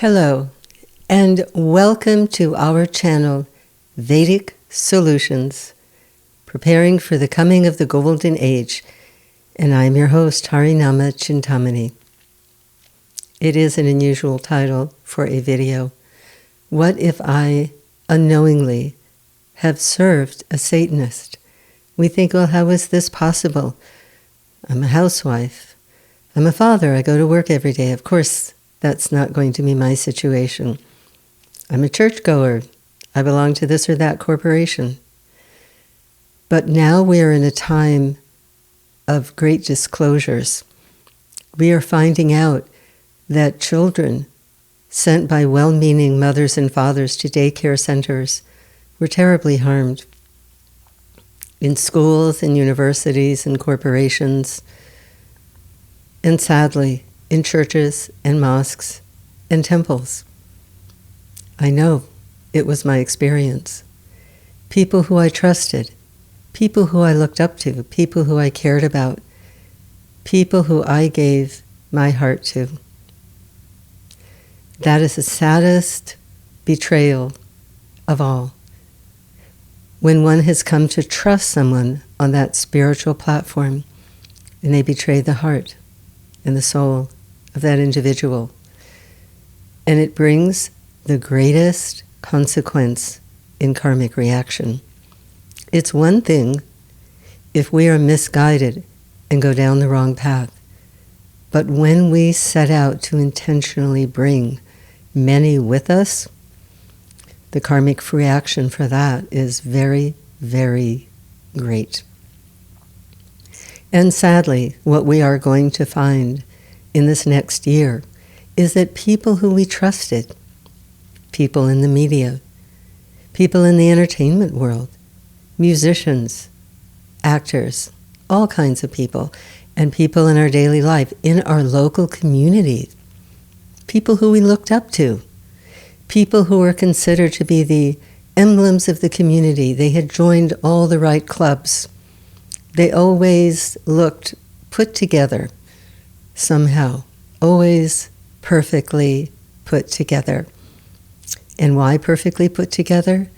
Hello, and welcome to our channel, Vedic Solutions, preparing for the coming of the Golden Age. And I'm your host, Harinama Chintamani. It is an unusual title for a video. What if I unknowingly have served a Satanist? We think, well, how is this possible? I'm a housewife. I'm a father. I go to work every day. Of course, that's not going to be my situation. I'm a churchgoer. I belong to this or that corporation. But now we are in a time of great disclosures. We are finding out that children sent by well-meaning mothers and fathers to daycare centers were terribly harmed in schools and universities and corporations, and sadly, in churches and mosques and temples. I know it was my experience. People who I trusted, people who I looked up to, people who I cared about, people who I gave my heart to. That is the saddest betrayal of all. When one has come to trust someone on that spiritual platform, and they betray the heart and the soul of that individual. And it brings the greatest consequence in karmic reaction. It's one thing if we are misguided and go down the wrong path. But when we set out to intentionally bring many with us, the karmic reaction for that is very, very great. And sadly, what we are going to find in this next year is that people who we trusted, people in the media, people in the entertainment world, musicians, actors, all kinds of people, and people in our daily life, in our local community, people who we looked up to, people who were considered to be the emblems of the community. They had joined all the right clubs. They always looked put together somehow, always perfectly put together. And why perfectly put together?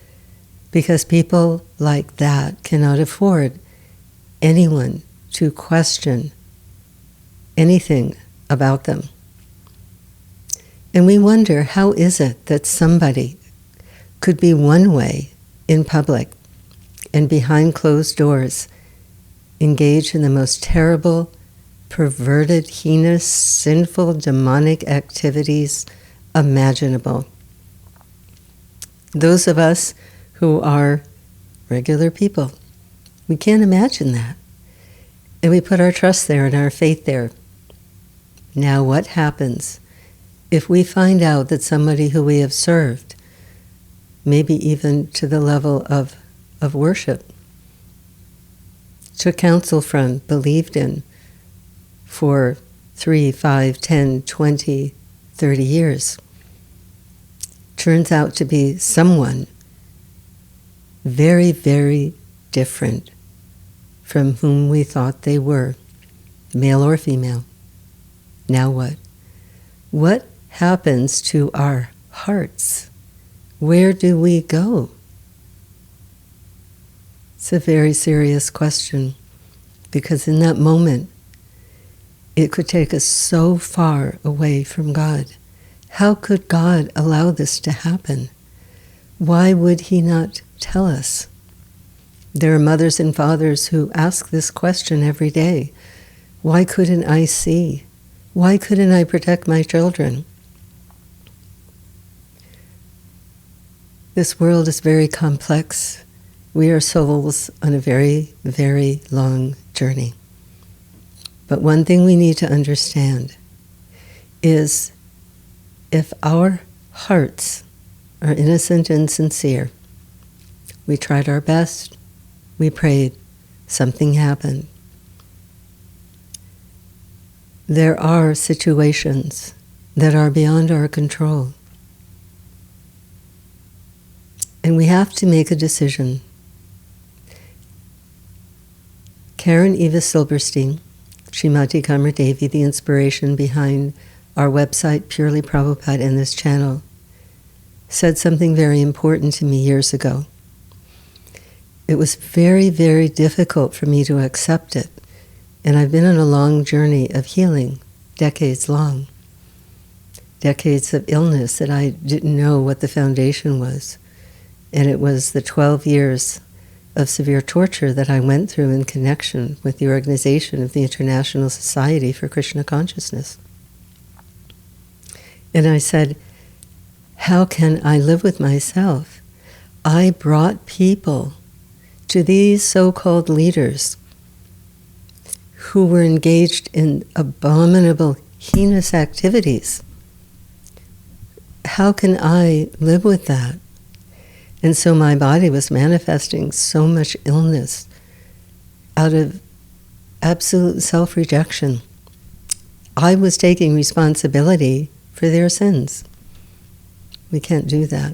Because people like that cannot afford anyone to question anything about them. And we wonder, how is it that somebody could be one way in public and behind closed doors engage in the most terrible, perverted, heinous, sinful, demonic activities imaginable? Those of us who are regular people, we can't imagine that. And we put our trust there and our faith there. Now what happens if we find out that somebody who we have served, maybe even to the level of worship, took counsel from, believed in for 3, 5, 10, 20, 30 years, turns out to be someone very, very different from whom we thought they were, male or female. Now what? What happens to our hearts? Where do we go? It's a very serious question, because in that moment, it could take us so far away from God. How could God allow this to happen? Why would He not tell us? There are mothers and fathers who ask this question every day. Why couldn't I see? Why couldn't I protect my children? This world is very complex. We are souls on a very, very long journey. But one thing we need to understand is if our hearts are innocent and sincere, we tried our best, we prayed, something happened. There are situations that are beyond our control. And we have to make a decision. Karen Eva Silberstein, Srimati Kamar Devi, the inspiration behind our website, Purely Prabhupada, and this channel, said something very important to me years ago. It was very, very difficult for me to accept it. And I've been on a long journey of healing, decades long. Decades of illness that I didn't know what the foundation was. And it was the 12 years of severe torture that I went through in connection with the organization of the International Society for Krishna Consciousness. And I said, how can I live with myself? I brought people to these so-called leaders who were engaged in abominable, heinous activities. How can I live with that? And so my body was manifesting so much illness out of absolute self-rejection. I was taking responsibility for their sins. We can't do that.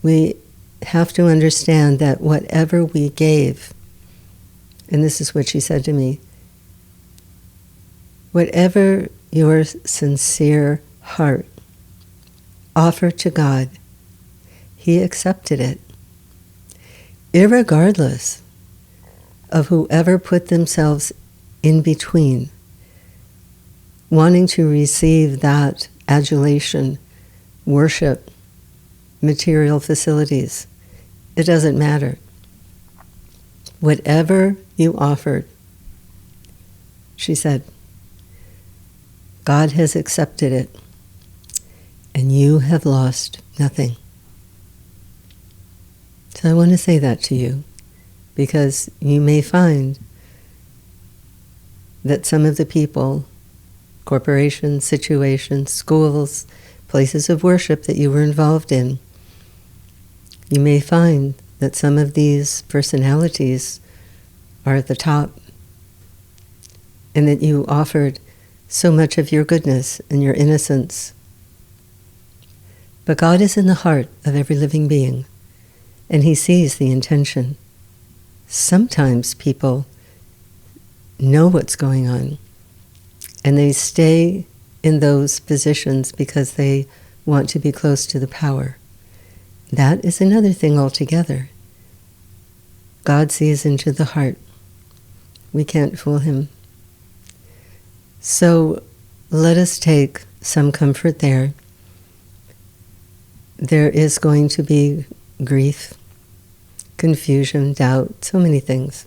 We have to understand that whatever we gave, and this is what she said to me, whatever your sincere heart offered to God, He accepted it, irregardless of whoever put themselves in between, wanting to receive that adulation, worship, material facilities. It doesn't matter. Whatever you offered, she said, God has accepted it, and you have lost nothing. So I want to say that to you, because you may find that some of the people, corporations, situations, schools, places of worship that you were involved in, you may find that some of these personalities are at the top, and that you offered so much of your goodness and your innocence. But God is in the heart of every living being, and He sees the intention. Sometimes people know what's going on, and they stay in those positions because they want to be close to the power. That is another thing altogether. God sees into the heart. We can't fool Him. So let us take some comfort there. There is going to be grief, confusion, doubt, so many things.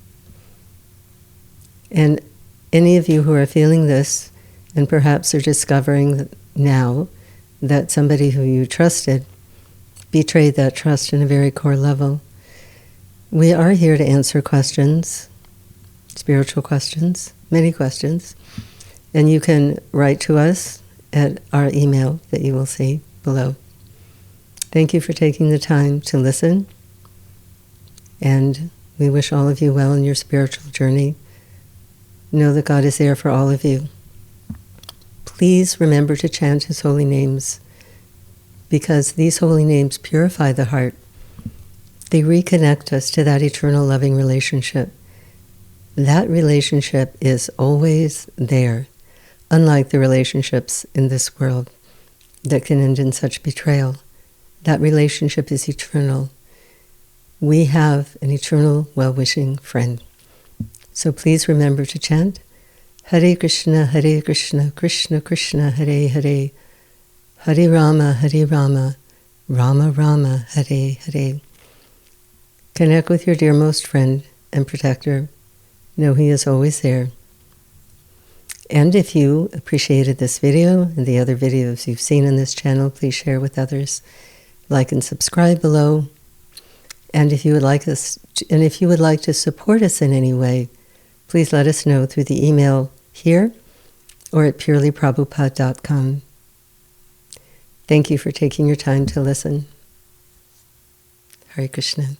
And any of you who are feeling this, and perhaps are discovering now that somebody who you trusted betrayed that trust in a very core level, we are here to answer questions, spiritual questions, many questions. And you can write to us at our email that you will see below. Thank you for taking the time to listen. And we wish all of you well in your spiritual journey. Know that God is there for all of you. Please remember to chant His holy names, because these holy names purify the heart. They reconnect us to that eternal loving relationship. That relationship is always there, unlike the relationships in this world that can end in such betrayal. That relationship is eternal. We have an eternal, well-wishing friend. So please remember to chant Hare Krishna, Krishna Krishna, Hare Hare, Hare Rama, Rama Rama, Hare Hare. Connect with your dearmost friend and protector. Know He is always there. And if you appreciated this video and the other videos you've seen on this channel, please share with others. Like and subscribe below. And if you would like to support us in any way, please let us know through the email here or at purelyprabhupada.com. Thank you for taking your time to listen. Hare Krishna.